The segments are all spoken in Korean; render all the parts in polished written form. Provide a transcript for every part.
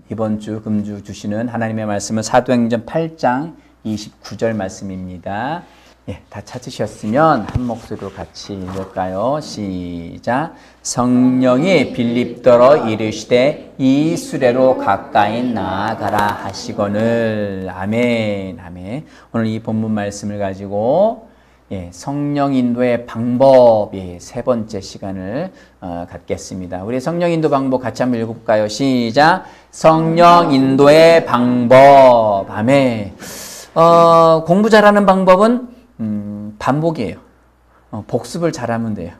이번 주 금주 주시는 하나님의 말씀은 사도행전 8장 29절 말씀입니다. 예, 다 찾으셨으면 한 목소리로 같이 읽을까요? 시작. 성령이 빌립더러 이르시되 이 수레로 가까이 나아가라 하시거늘. 아멘. 아멘. 오늘 이 본문 말씀을 가지고 성령 인도의 방법, 세 번째 시간을 갖겠습니다. 우리 성령 인도 방법 같이 한번 읽어볼까요? 시작. 성령 인도의 방법. 아멘. 공부 잘하는 방법은 반복이에요. 복습을 잘하면 돼요.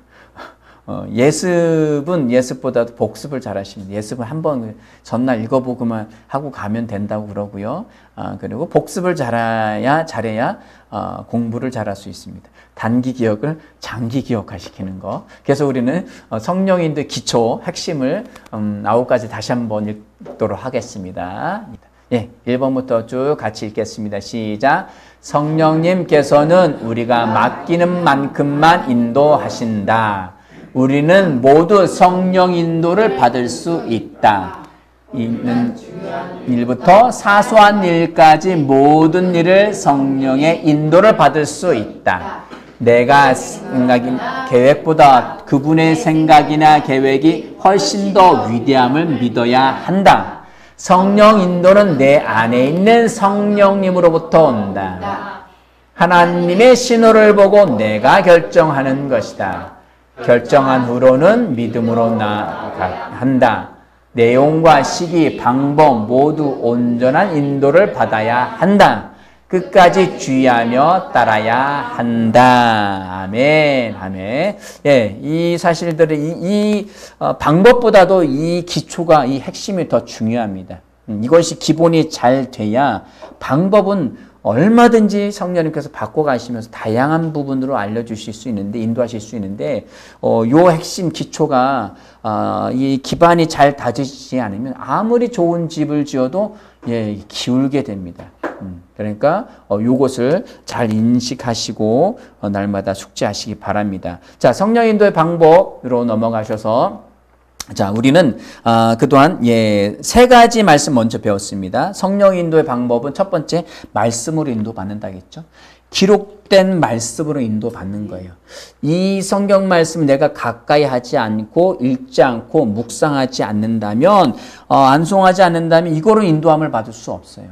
예습은 예습보다도 복습을 잘하시면 돼요. 예습을 한번 전날 읽어보고만 하고 가면 된다고 그러고요. 그리고 복습을 잘해야 공부를 잘할 수 있습니다. 단기 기억을 장기 기억화시키는 거. 그래서 우리는 성령인도의 기초, 핵심을 9가지 다시 한번 읽도록 하겠습니다. 1번부터 쭉 같이 읽겠습니다. 시작. 성령님께서는 우리가 맡기는 만큼만 인도하신다. 우리는 모두 성령 인도를 받을 수 있다. 있는 일부터 사소한 일까지 모든 일을 성령의 인도를 받을 수 있다. 내가 계획보다 그분의 생각이나 계획이 훨씬 더 위대함을 믿어야 한다. 성령 인도는 내 안에 있는 성령님으로부터 온다. 하나님의 신호를 보고 내가 결정하는 것이다. 결정한 후로는 믿음으로 나아간다. 내용과 시기, 방법 모두 온전한 인도를 받아야 한다. 끝까지 주의하며 따라야 한다. 아멘. 아멘. 이 사실들이 이 방법보다도 이 기초가, 이 핵심이 더 중요합니다. 이것이 기본이 잘 돼야 방법은 얼마든지 성령님께서 바꿔가시면서 다양한 부분으로 알려주실 수 있는데, 인도하실 수 있는데, 요 핵심 기초가, 이 기반이 잘 다지지 않으면 아무리 좋은 집을 지어도, 기울게 됩니다. 그러니까, 요것을 잘 인식하시고, 날마다 숙지하시기 바랍니다. 자, 성령 인도의 방법으로 넘어가셔서, 자, 우리는 그동안 3가지 말씀 먼저 배웠습니다. 성령 인도의 방법은 첫 번째, 말씀으로 인도받는다겠죠. 기록된 말씀으로 인도받는 거예요. 이 성경 말씀 내가 가까이 하지 않고 읽지 않고 묵상하지 않는다면, 안송하지 않는다면 이거로 인도함을 받을 수 없어요.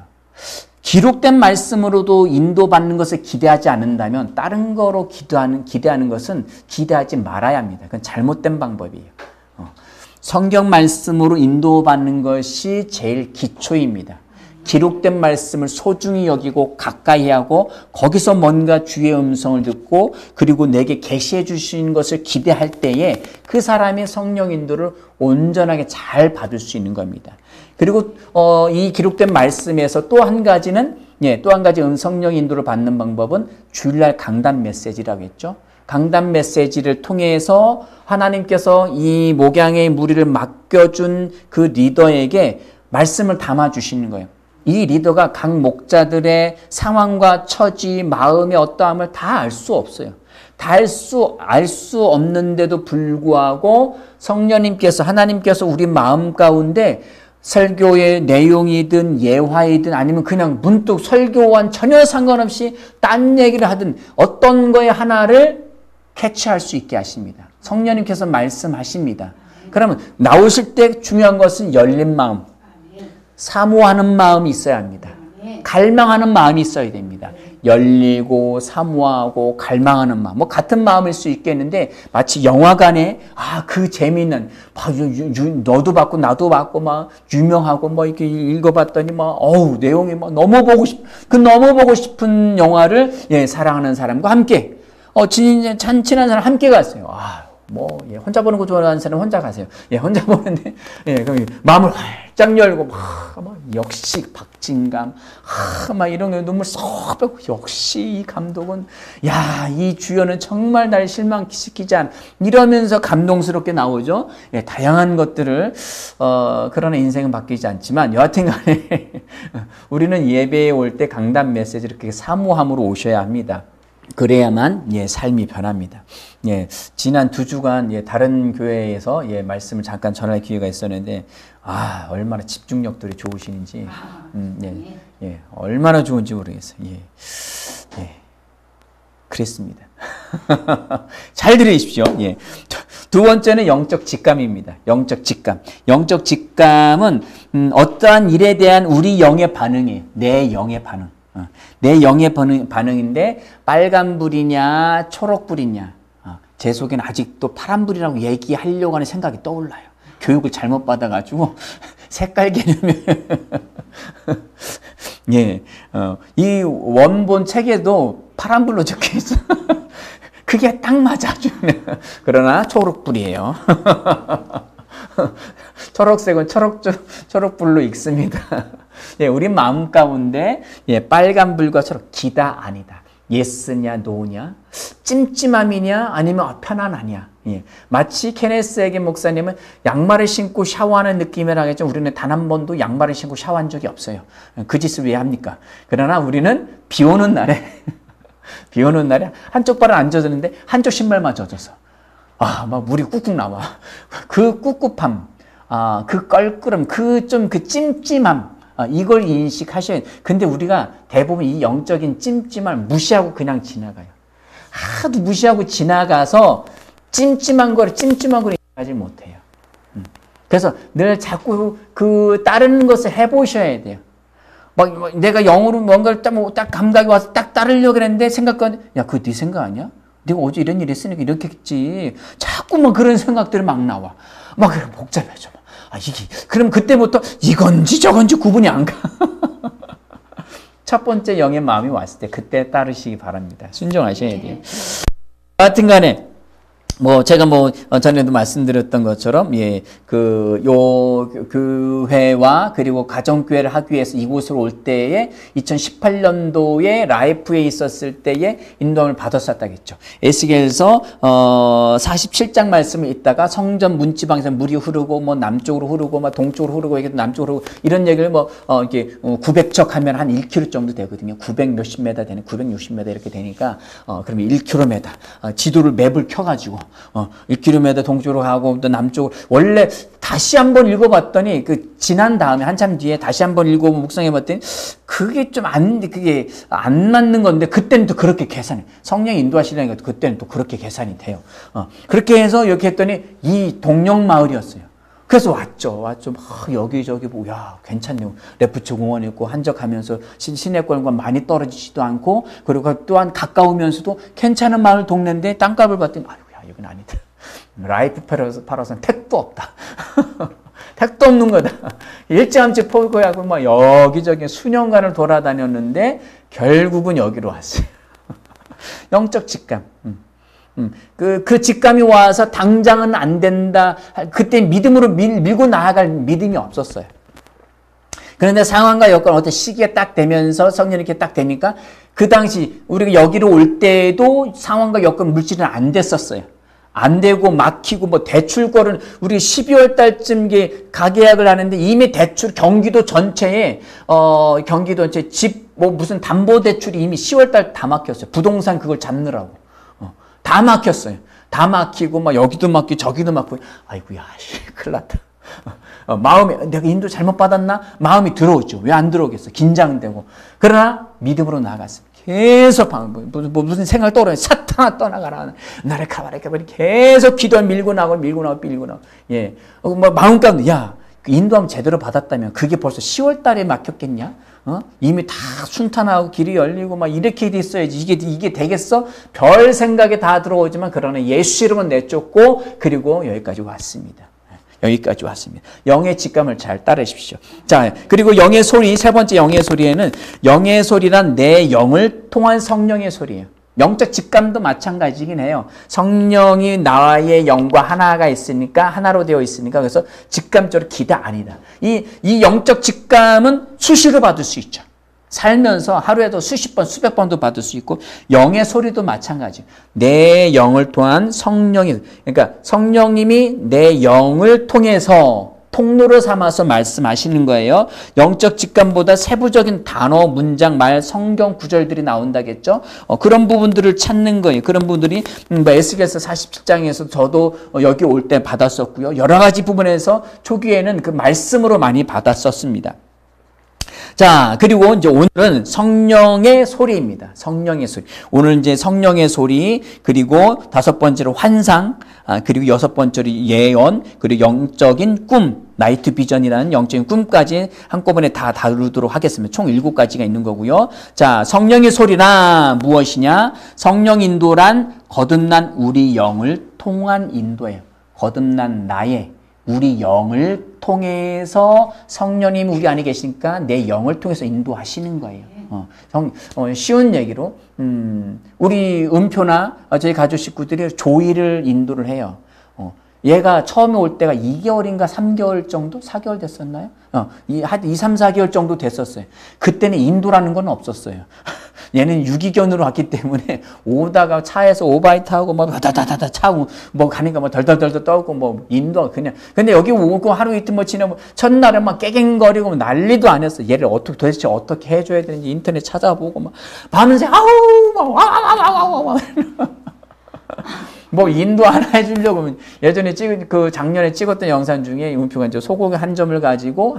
기록된 말씀으로도 인도받는 것을 기대하지 않는다면 다른 거로 기대하는 것은 기대하지 말아야 합니다. 그건 잘못된 방법이에요. 성경 말씀으로 인도받는 것이 제일 기초입니다. 기록된 말씀을 소중히 여기고 가까이 하고 거기서 뭔가 주의 음성을 듣고 그리고 내게 계시해 주신 것을 기대할 때에 그 사람의 성령 인도를 온전하게 잘 받을 수 있는 겁니다. 그리고 이 기록된 말씀에서 또 한 가지 성령 인도를 받는 방법은 주일날 강단 메시지라고 했죠. 강단 메시지를 통해서 하나님께서 이 목양의 무리를 맡겨준 그 리더에게 말씀을 담아주시는 거예요. 이 리더가 각 목자들의 상황과 처지, 마음의 어떠함을 다 알 수 없어요. 다 알 수 없는데도 불구하고 성령님께서, 하나님께서 우리 마음 가운데 설교의 내용이든 예화이든 아니면 그냥 문득 설교와는 전혀 상관없이 딴 얘기를 하든 어떤 거에 하나를 캐치할 수 있게 하십니다. 성령님께서 말씀하십니다. 그러면 나오실 때 중요한 것은 열린 마음, 사모하는 마음이 있어야 합니다. 갈망하는 마음이 있어야 됩니다. 열리고 사모하고 갈망하는 마음, 같은 마음일 수 있겠는데 마치 영화관에 그 재미있는 너도 봤고 나도 봤고 유명하고 이렇게 읽어봤더니 내용이 너무 보고 싶은 영화를 사랑하는 사람과 함께 친한 사람 함께 갔어요. 혼자 보는 거 좋아하는 사람은 혼자 가세요. 혼자 보는데, 그럼 마음을 활짝 열고, 역시 박진감, 이런 거 눈물 쏙 빼고, 역시 이 감독은, 이 주연은 정말 날 실망시키지 않아. 이러면서 감동스럽게 나오죠. 다양한 것들을, 그러나 인생은 바뀌지 않지만, 여하튼 간에, 우리는 예배에 올 때 강단 메시지를 그렇게 사모함으로 오셔야 합니다. 그래야만 삶이 변합니다. 지난 2주간 다른 교회에서 말씀을 잠깐 전할 기회가 있었는데 얼마나 집중력들이 좋으신지 얼마나 좋은지 모르겠어요. 그랬습니다. 잘 들으십시오. 두 번째는 영적 직감입니다. 영적 직감. 영적 직감은 어떠한 일에 대한 우리 영의 반응이에요. 내 영의 반응. 내 영의 반응인데 빨간불이냐 초록불이냐. 제 속에는 아직도 파란불이라고 얘기하려고 하는 생각이 떠올라요. 교육을 잘못 받아가지고 색깔 개념을 이 원본 책에도 파란불로 적혀있어. 그게 딱 맞아주네. 그러나 초록불이에요. 초록색은 초록불로 읽습니다. 우리 마음 가운데 빨간불과 초록, 기다 아니다. 예스냐 노냐, 찜찜함이냐 아니면 편안하냐. 마치 케네스에게 목사님은 양말을 신고 샤워하는 느낌이라 하겠죠. 우리는 단 한 번도 양말을 신고 샤워한 적이 없어요. 그 짓을 왜 합니까? 그러나 우리는 비 오는 날에 한쪽 발은 안 젖었는데 한쪽 신발만 젖어서 막 물이 꾹꾹 나와. 그 꿉꿉함, 그 껄끄럼, 그 찜찜함, 이걸 인식하셔야 돼요. 근데 우리가 대부분 이 영적인 찜찜함을 무시하고 그냥 지나가요. 하도 무시하고 지나가서 찜찜한 걸 인식하지 못해요. 그래서 늘 자꾸 그 다른 것을 해보셔야 돼요. 막 내가 영으로 뭔가를 딱 감각이 와서 딱 따르려고 했는데 생각하는데 그거 네 생각 아니야? 네가 어제 이런 일 했으니까 이렇게 했지. 자꾸만 그런 생각들이 막 나와. 막 복잡해져. 그럼 그때부터 이건지 저건지 구분이 안 가. 첫 번째 영의 마음이 왔을 때 그때 따르시기 바랍니다. 순종하셔야 돼요. 하여튼 간에 제가 전에도 말씀드렸던 것처럼, 교회와 그리고 가정교회를 하기 위해서 이곳으로 올 때에 2018년도에 라이프에 있었을 때에 인도함을 받았었다겠죠. 에스겔서 47장 말씀을 읽다가 성전 문지방에서 물이 흐르고, 남쪽으로 흐르고, 동쪽으로 흐르고, 이게 남쪽으로 흐르고, 이런 얘기를 이렇게 900척 하면 한 1km 정도 되거든요. 900 몇십 메다 되는, 960m 이렇게 되니까, 그러면 1km. 지도를 맵을 켜가지고, 1km 동쪽으로 가고 또 남쪽으로. 원래 다시 한번 읽어봤더니 지난 다음에 한참 뒤에 다시 한번 읽어보고 묵상해봤더니 그게 안 맞는 건데 그때는 또 그렇게 계산해. 성령이 인도하시려니까 그때는 또 그렇게 계산이 돼요. 그렇게 해서 이렇게 했더니 이 동령마을이었어요. 그래서 왔죠. 여기저기 괜찮네요. 레프트 공원 있고 한적하면서 시내권과 많이 떨어지지도 않고, 그리고 또한 가까우면서도 괜찮은 마을 동네인데 땅값을 봤더니 이건 아니다. 라이프 팔아서는 택도 없다. 택도 없는 거다. 일찌감치 포기하고 여기저기 수년간을 돌아다녔는데 결국은 여기로 왔어요. 영적 직감. 그 직감이 와서 당장은 안 된다. 그때 믿음으로 밀고 나아갈 믿음이 없었어요. 그런데 상황과 여건 어떤 시기에 딱 되면서 성령이 이렇게 딱 되니까 그 당시 우리가 여기로 올 때도 상황과 여건 물질은 안 됐었어요. 안 되고 막히고 대출권은 우리 12월 달쯤 가계약을 하는데 이미 대출 경기도 전체에 집 무슨 담보 대출이 이미 10월 달 다 막혔어요. 부동산 그걸 잡느라고. 다 막혔어요. 다 막히고 여기도 막히고 저기도 막히고 큰일 났다. 마음에 내가 인도 잘못 받았나? 마음이 들어오죠. 왜 안 들어오겠어? 긴장되고. 그러나 믿음으로 나아갔습니다. 계속 무슨 생각 떠오르면 사탄아 떠나가라. 나를 가봐라. 계속 기도하면 밀고 나오고. 마음 가운데 인도하면 제대로 받았다면 그게 벌써 10월 달에 막혔겠냐? 이미 다 순탄하고 길이 열리고 이렇게 돼 있어야지. 이게 되겠어? 별 생각이 다 들어오지만 그러나 예수 이름은 내쫓고 그리고 여기까지 왔습니다. 영의 직감을 잘 따르십시오. 자, 그리고 영의 소리, 세 번째 영의 소리에는 영의 소리란 내 영을 통한 성령의 소리예요. 영적 직감도 마찬가지긴 해요. 성령이 나의 영과 하나가 있으니까, 하나로 되어 있으니까, 그래서 직감적으로 기다 아니다. 이 영적 직감은 수시로 받을 수 있죠. 살면서 하루에도 수십 번, 수백 번도 받을 수 있고, 영의 소리도 마찬가지예요. 내 영을 통한 성령이, 그러니까 성령님이 내 영을 통해서 통로로 삼아서 말씀하시는 거예요. 영적 직감보다 세부적인 단어, 문장, 말, 성경 구절들이 나온다겠죠. 그런 부분들을 찾는 거예요. 그런 부분들이 에스겔서 47장에서 저도 여기 올 때 받았었고요. 여러 가지 부분에서 초기에는 그 말씀으로 많이 받았었습니다. 자, 그리고 이제 오늘은 성령의 소리입니다. 성령의 소리. 오늘 이제 성령의 소리, 그리고 다섯 번째로 환상, 그리고 여섯 번째로 예언, 그리고 영적인 꿈, 나이트 비전이라는 영적인 꿈까지 한꺼번에 다 다루도록 하겠습니다. 총 7가지가 있는 거고요. 자, 성령의 소리란 무엇이냐? 성령 인도란 거듭난 우리 영을 통한 인도예요. 거듭난 나의 우리 영을 통해서 성령님 우리 안에 계시니까 내 영을 통해서 인도하시는 거예요. 쉬운 얘기로 우리 은표나 저희 가족 식구들이 조이를 인도를 해요. 얘가 처음에 올 때가 2개월인가 3개월 정도? 4개월 됐었나요? 한 2, 3, 4개월 정도 됐었어요. 그때는 인도라는 건 없었어요. 얘는 유기견으로 왔기 때문에 오다가 차에서 오바이트하고 뭐 다다다다 차고 뭐 가니까 뭐 덜덜덜덜 떠고 뭐 인도 그냥. 근데 여기 오고 하루 이틀 뭐 지나면 첫날에 막 깨갱거리고 난리도 안 했어. 얘를 도대체 어떻게 해줘야 되는지 인터넷 찾아보고 막 밤새 아우 막 와와와와와 뭐 인도 하나 해주려고 예전에 작년에 찍었던 영상 중에 은표가 이제 소고기 한 점을 가지고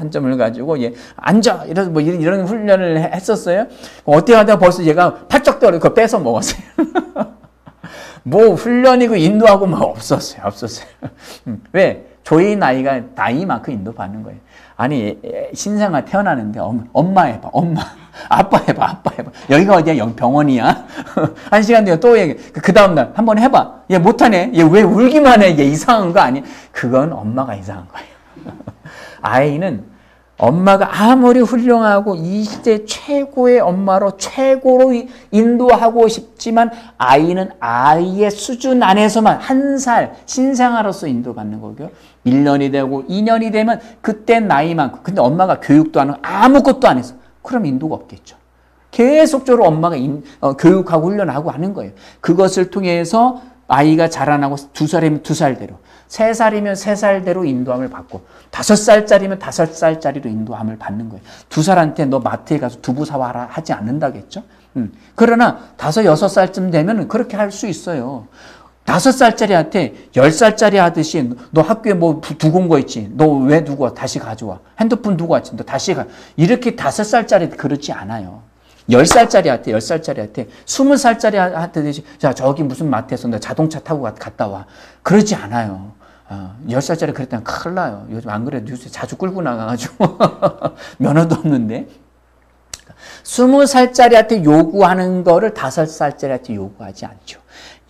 얘 앉아 이래서 뭐 이런 훈련을 했었어요. 어떻게 하다가 벌써 얘가 팔쩍 떠 그거 뺏어 먹었어요. 뭐 훈련이고 인도하고 뭐 없었어요. 왜? 조이 나이만큼 인도받는 거예요. 아니 신생아 태어나는데 엄마 해봐 엄마 아빠 해봐 여기가 어디야? 병원이야? 1시간 뒤에 또 얘기 그 다음날 한번 해봐. 얘 못하네. 얘 왜 울기만 해? 얘 이상한 거 아니야? 그건 엄마가 이상한 거예요. 아이는 엄마가 아무리 훌륭하고 이 시대 최고의 엄마로 최고로 인도하고 싶지만 아이는 아이의 수준 안에서만 한 살 신생아로서 인도받는 거고요. 1년이 되고 2년이 되면 그때 나이 많고 근데 엄마가 교육도 안 하고 아무것도 안 했어. 그럼 인도가 없겠죠. 계속적으로 엄마가 교육하고 훈련하고 하는 거예요. 그것을 통해서 아이가 자라나고 2살이면 2살대로 3살이면 3살대로 인도함을 받고 5살짜리면 5살짜리로 인도함을 받는 거예요. 2살한테 너 마트에 가서 두부 사와라 하지 않는다겠죠. 그러나 5, 6살쯤 되면 그렇게 할 수 있어요. 5살짜리한테 10살짜리 하듯이 너 학교에 뭐 두고 온 거 있지? 너 왜 두고 와? 다시 가져와. 핸드폰 두고 왔지? 너 다시 가. 이렇게 5살짜리 그렇지 않아요. 10살짜리한테 20살짜리 하듯이 자 저기 무슨 마트에서 너 자동차 타고 갔다 와. 그러지 않아요. 10살짜리 그랬다면 큰일 나요. 요즘 안 그래도 요새 자주 끌고 나가가지고 면허도 없는데 20살짜리한테 요구하는 거를 5살짜리한테 요구하지 않죠.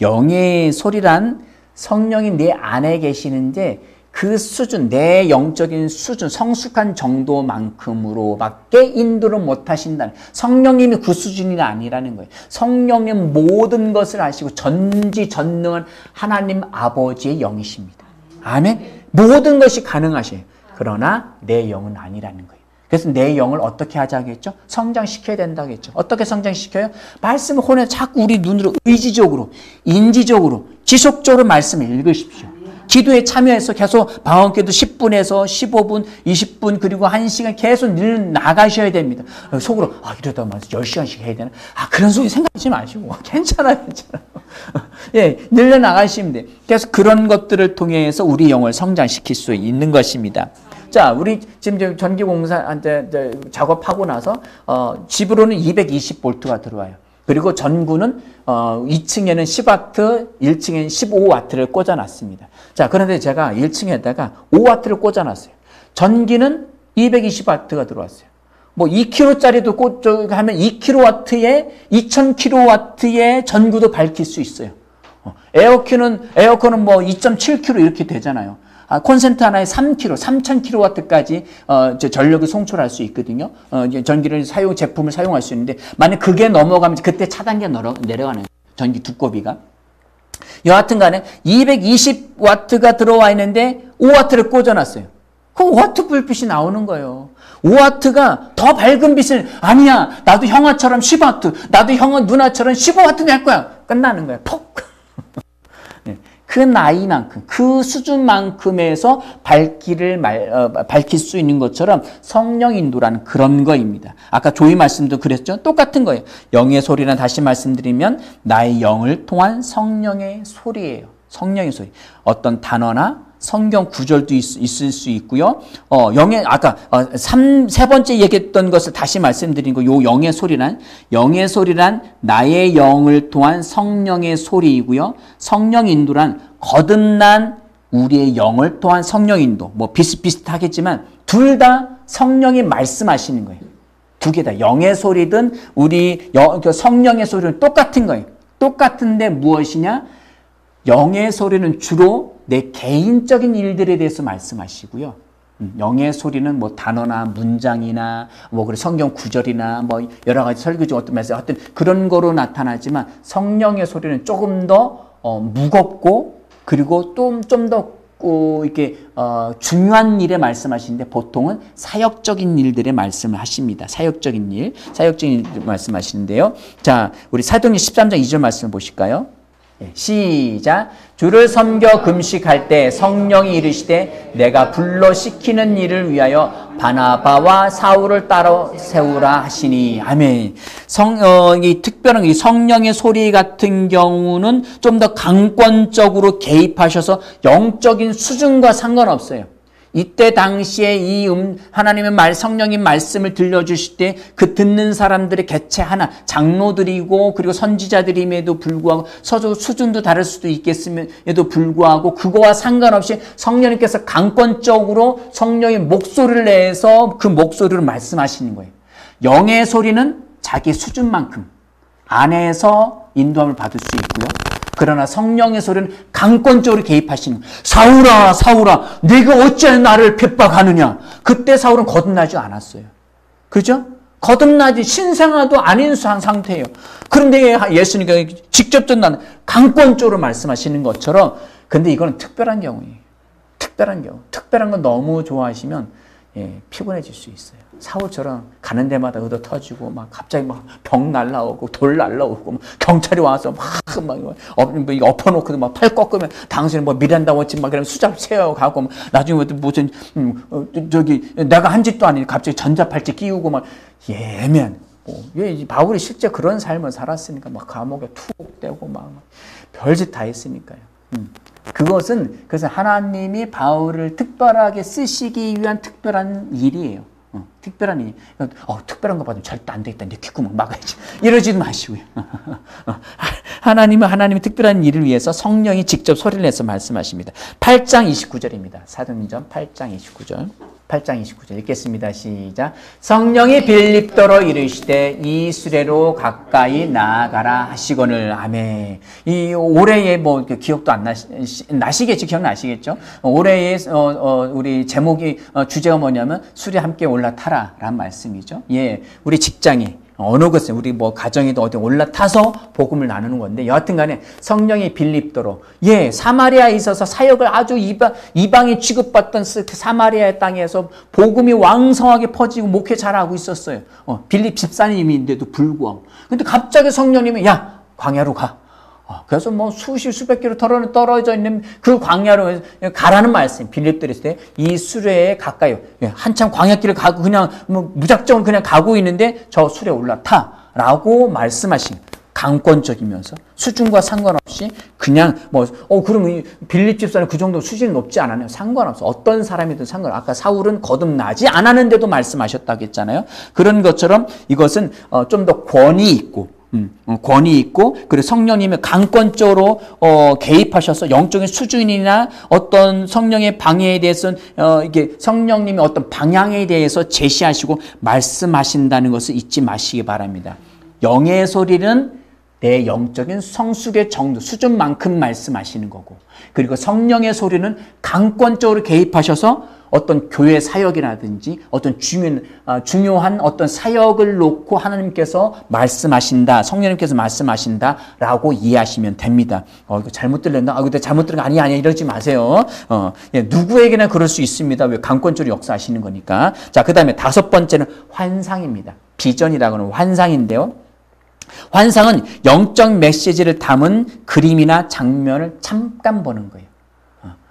영의 소리란 성령이 내 안에 계시는데 그 수준, 내 영적인 수준, 성숙한 정도만큼으로 밖에 인도를 못 하신다는 성령님이 그 수준이 아니라는 거예요. 성령님 모든 것을 아시고 전지전능한 하나님 아버지의 영이십니다. 아멘? 모든 것이 가능하셔요. 그러나 내 영은 아니라는 거예요. 그래서 내 영을 어떻게 하자겠죠? 성장시켜야 된다겠죠. 어떻게 성장시켜요? 말씀을 혼에 자꾸 우리 눈으로 의지적으로, 인지적으로, 지속적으로 말씀을 읽으십시오. 기도에 참여해서 계속 방언기도 10분에서 15분, 20분, 그리고 1시간 계속 늘 나가셔야 됩니다. 속으로, 이러다 말 10시간씩 해야 되나? 그런 소리 생각하지 마시고. 괜찮아요. 예, 늘려 나가시면 돼요. 그래서 그런 것들을 통해서 우리 영을 성장시킬 수 있는 것입니다. 자, 우리 지금 전기공사한테 작업하고 나서, 집으로는 220V가 들어와요. 그리고 전구는 2층에는 10W, 1층에는 15W를 꽂아놨습니다. 자, 그런데 제가 1층에다가 5W를 꽂아놨어요. 전기는 220W가 들어왔어요. 뭐 2kW짜리도 하면 2kW에 2000kW의 전구도 밝힐 수 있어요. 에어컨은 뭐 2.7kW 이렇게 되잖아요. 콘센트 하나에 3kW, 3000kW까지 전력을 송출할 수 있거든요. 전기를 제품을 사용할 수 있는데 만약 그게 넘어가면 그때 차단기가 내려가는 전기 두꺼비가. 여하튼 간에 220W가 들어와 있는데 5W를 꽂아놨어요. 그럼 5W 불빛이 나오는 거예요. 5W가 더 밝은 빛을 아니야. 나도 형아처럼 10W, 나도 형아 누나처럼 15W 낼 거야. 끝나는 거야. 폭. 그 나이만큼, 그 수준만큼에서 밝힐 수 있는 것처럼 성령 인도라는 그런 거입니다. 아까 조이 말씀도 그랬죠? 똑같은 거예요. 영의 소리는 다시 말씀드리면 나의 영을 통한 성령의 소리예요. 성령의 소리. 어떤 단어나 성경 구절도 있을 수 있고요. 아까 세 번째 얘기했던 것을 다시 말씀드린 거, 요 영의 소리란 나의 영을 통한 성령의 소리이고요. 성령 인도란 거듭난 우리의 영을 통한 성령 인도. 뭐 비슷비슷하겠지만 둘 다 성령이 말씀하시는 거예요. 두 개 다 영의 소리든 성령의 소리는 똑같은 거예요. 똑같은데 무엇이냐? 영의 소리는 주로 내 개인적인 일들에 대해서 말씀하시고요. 영의 소리는 뭐 단어나 문장이나 뭐 성경 구절이나 뭐 여러 가지 설교 중 어떤 말씀, 하여튼 그런 거로 나타나지만 성령의 소리는 조금 더 무겁고 그리고 좀 더 이렇게 중요한 일에 말씀하시는데 보통은 사역적인 일들에 말씀을 하십니다. 사역적인 일 말씀하시는데요. 자, 우리 사도행전 13장 2절 말씀을 보실까요? 시작. 주를 섬겨 금식할 때 성령이 이르시되 내가 불러 시키는 일을 위하여 바나바와 사울을 따라 세우라 하시니. 아멘. 이 특별한 이 성령의 소리 같은 경우는 좀 더 강권적으로 개입하셔서 영적인 수준과 상관없어요. 이때 당시에 하나님의 성령의 말씀을 들려주실 때 그 듣는 사람들의 개체 하나, 장로들이고 그리고 선지자들임에도 불구하고 수준도 다를 수도 있겠음에도 불구하고 그거와 상관없이 성령님께서 강권적으로 성령의 목소리를 내서 그 목소리로 말씀하시는 거예요. 영의 소리는 자기 수준만큼 안에서 인도함을 받을 수 있고요. 그러나 성령의 소리는 강권적으로 개입하시는 거예요. 사울아, 네가 어찌 나를 핍박하느냐. 그때 사울은 거듭나지 않았어요. 그죠? 거듭나지 신생아도 아닌 상태예요. 그런데 예수님께서 직접 전하는 강권적으로 말씀하시는 것처럼, 근데 이거는 특별한 경우예요. 특별한 건 너무 좋아하시면 피곤해질 수 있어요. 사울처럼 가는 데마다 의도 터지고 막 갑자기 막 병 날라오고 돌 날라오고 경찰이 와서 막 엎어놓고 막 팔 꺾으면 당신은 뭐 미란다 원칙 막 그러면 수작 세워 가고 나중에 무슨 내가 한 짓도 아니니 갑자기 전자팔찌 끼우고 막 예면 바울이 실제 그런 삶을 살았으니까 막 감옥에 툭 떼고 막 별짓 다 했으니까요. 그래서 하나님이 바울을 특별하게 쓰시기 위한 특별한 일이에요. 특별한 일. 특별한 거 받으면 절대 안 되겠다. 내 귓구멍 막아야지. 이러지 마시고요. 하나님의 특별한 일을 위해서 성령이 직접 소리를 내서 말씀하십니다. 8장 29절입니다. 사도행전 8장 29절. 8장 29절 읽겠습니다. 시작. 성령이 빌립도로 이르시되 이 수레로 가까이 나아가라 하시거늘. 아멘. 이 올해의 기억도 안 나시겠죠? 기억나시겠죠? 올해의 우리 제목이 주제가 뭐냐면 수레 함께 올라타라 라는 말씀이죠. 예, 우리 직장에 어느 곳에 우리 가정에도 어디 올라타서 복음을 나누는 건데 여하튼 간에 성령이 빌립도로 사마리아에 있어서 사역을 아주 이방이 취급받던 사마리아 땅에서 복음이 왕성하게 퍼지고 목회 잘하고 있었어요. 빌립 집사님인데도 불구하고. 근데 갑자기 성령님이 광야로 가. 그래서 수백 킬로 떨어져 있는 그 광야로 가라는 말씀. 빌립들이 있을 때 이 수레에 가까이 한참 광야길을 가고 그냥 무작정 그냥 가고 있는데 저 수레에 올라타라고 말씀하신 강권적이면서 수준과 상관없이 그냥 그럼 빌립 집사는 그 정도 수준이 높지 않았나요? 상관없어. 어떤 사람이든 상관없어. 아까 사울은 거듭나지 않았는데도 말씀하셨다고 했잖아요. 그런 것처럼 이것은 좀 더 권위 있고 그리고 성령님의 강권적으로 개입하셔서 영적인 수준이나 어떤 성령의 방해에 대해서는 이게 성령님의 어떤 방향에 대해서 제시하시고 말씀하신다는 것을 잊지 마시기 바랍니다. 영의 소리는 내 영적인 성숙의 정도, 수준만큼 말씀하시는 거고, 그리고 성령의 소리는 강권적으로 개입하셔서 어떤 교회 사역이라든지 어떤 중요한 어떤 사역을 놓고 하나님께서 말씀하신다, 성령님께서 말씀하신다라고 이해하시면 됩니다. 이거 잘못 들렸나? 근데 잘못 들은 거 아니야 이러지 마세요. 누구에게나 그럴 수 있습니다. 왜 강권적으로 역사하시는 거니까. 자, 그 다음에 5번째는 환상입니다. 비전이라고 하는 환상인데요. 환상은 영적 메시지를 담은 그림이나 장면을 잠깐 보는 거예요.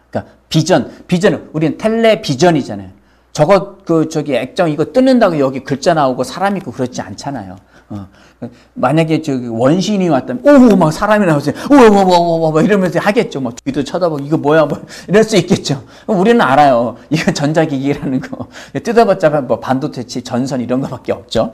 그러니까 비전은 우리는 텔레비전이잖아요. 저기 액정 이거 뜯는다고 여기 글자 나오고 사람 있고 그렇지 않잖아요. 만약에 저기 원시인이 왔다면 오 막 사람이 나오세요. 오오오오 이러면서 하겠죠. 뭐 뒤도 쳐다보고 이거 뭐야 뭐 이럴 수 있겠죠. 우리는 알아요. 이거 전자기기라는 거 뜯어봤자 뭐 반도체 전선 이런 거밖에 없죠.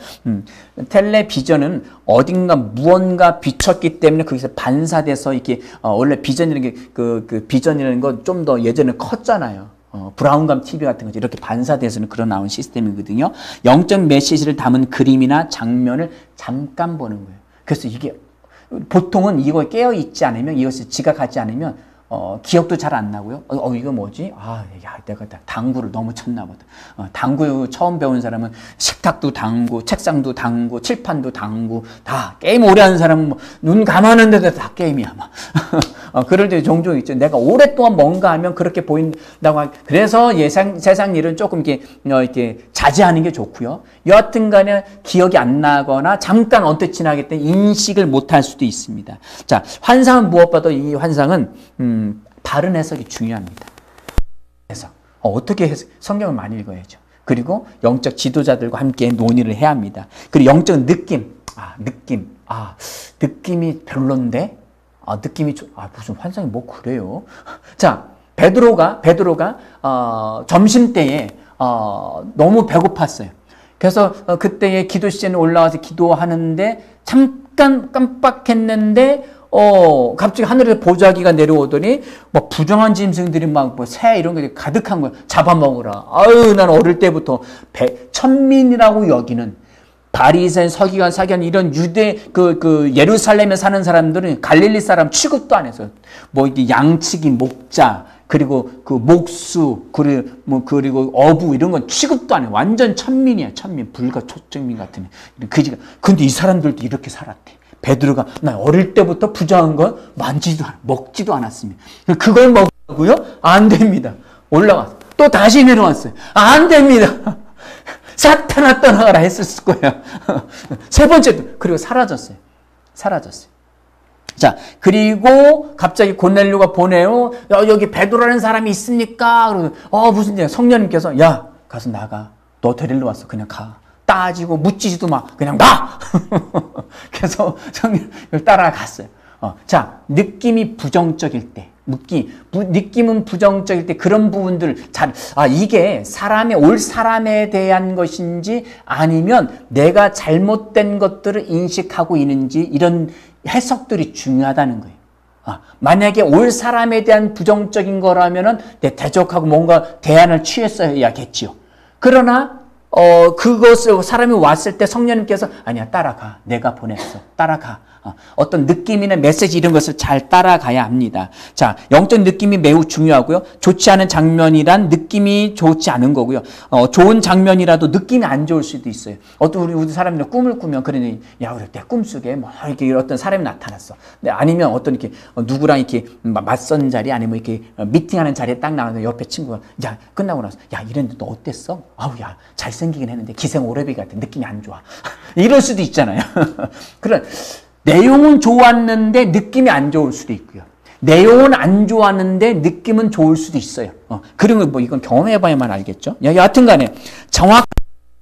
텔레비전은 어딘가 무언가 비쳤기 때문에 거기서 반사돼서 이렇게 원래 비전이라는 게 그 비전이라는 건 좀 더 예전에 컸잖아요. 브라운관 TV 같은 거 이렇게 반사돼서는 그런 나온 시스템이거든요. 영적 메시지를 담은 그림이나 장면을 잠깐 보는 거예요. 그래서 이게 보통은 이거 깨어 있지 않으면 이것을 지각하지 않으면 기억도 잘 안 나고요. 이거 뭐지? 야, 내가 당구를 너무 쳤나 보다. 당구 처음 배운 사람은 식탁도 당구, 책상도 당구, 칠판도 당구, 다 게임 오래 하는 사람은 뭐 눈 감았는데도 다 게임이야, 막. 그럴 때 종종 있죠. 내가 오랫동안 뭔가 하면 그렇게 보인다고 그래서 세상 일은 조금 이렇게 자제하는 게 좋고요. 여하튼 간에 기억이 안 나거나 잠깐 언뜻 지나기 때문에 인식을 못할 수도 있습니다. 자, 환상은 무엇보다도 이 환상은 바른 해석이 중요합니다. 해석. 어떻게 성경을 많이 읽어야죠. 그리고 영적 지도자들과 함께 논의를 해야 합니다. 그리고 영적 느낌. 느낌이 별론데? 느낌이 무슨 환상이 뭐 그래요? 자, 베드로가 점심때에 너무 배고팠어요. 그래서 그때에 기도 시간에 올라와서 기도하는데 잠깐 깜빡했는데 갑자기 하늘에서 보자기가 내려오더니 뭐 부정한 짐승들이 막 뭐 새 이런 게 가득한 거야. 잡아먹으라. 난 어릴 때부터 천민이라고 여기는 바리새인, 서기관, 사기관 이런 유대 그 예루살렘에 사는 사람들은 갈릴리 사람 취급도 안 했어요. 뭐 이게 양치기, 목자, 그리고 그 목수, 그리고 어부 이런 건 취급도 안 해. 완전 천민이야, 천민. 불과 초증민 같은. 근데 이 사람들도 이렇게 살았대. 베드로가 나 어릴 때부터 부정한 건 먹지도 않았습니다. 그걸 먹고요? 안 됩니다. 올라와서 또 다시 내려왔어요. 안 됩니다. 사탄아 떠나가라 했을 거예요. 세 번째도 그리고 사라졌어요. 자, 그리고 갑자기 고넬료가 보내요. 여기 베드로라는 사람이 있습니까? 그러고 무슨 일이야? 성령님께서 야 가서 나가. 너 데리러 왔어. 그냥 가. 따지고 묻지도 마. 그냥 가. 그래서 성령을 따라갔어요. 자, 느낌이 부정적일 때. 느낌은 부정적일 때 그런 부분들 이게 올 사람에 대한 것인지 아니면 내가 잘못된 것들을 인식하고 있는지 이런 해석들이 중요하다는 거예요. 만약에 올 사람에 대한 부정적인 거라면은 대적하고 뭔가 대안을 취했어야겠지요. 그러나 그것을 사람이 왔을 때 성령님께서 아니야 따라가. 내가 보냈어. 따라가. 어떤 느낌이나 메시지 이런 것을 잘 따라가야 합니다. 자, 영적 느낌이 매우 중요하고요. 좋지 않은 장면이란 느낌이 좋지 않은 거고요. 좋은 장면이라도 느낌이 안 좋을 수도 있어요. 우리 사람이 꿈을 꾸면 그러니 야, 내 꿈속에 뭐 이렇게 어떤 사람이 나타났어. 아니면 어떤 이렇게 누구랑 이렇게 맞선 자리 아니면 이렇게 미팅하는 자리에 딱 나가서 옆에 친구가 야, 끝나고 나서 야, 이랬는데 너 어땠어? 야, 잘생기긴 했는데 기생 오래비 같아. 느낌이 안 좋아. 이럴 수도 있잖아요. 그런 내용은 좋았는데 느낌이 안 좋을 수도 있고요. 내용은 안 좋았는데 느낌은 좋을 수도 있어요. 그런 거 이건 경험해봐야만 알겠죠. 여하튼 간에 정확한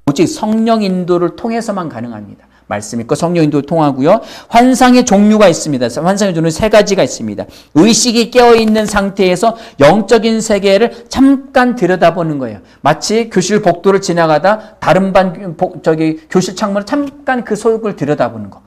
오직 성령 인도를 통해서만 가능합니다. 말씀 있고 성령 인도를 통하고요. 환상의 종류가 있습니다. 환상의 종류는 세 가지가 있습니다. 의식이 깨어있는 상태에서 영적인 세계를 잠깐 들여다보는 거예요. 마치 교실 복도를 지나가다 다른 반 교실 창문을 잠깐 그 속을 들여다보는 거.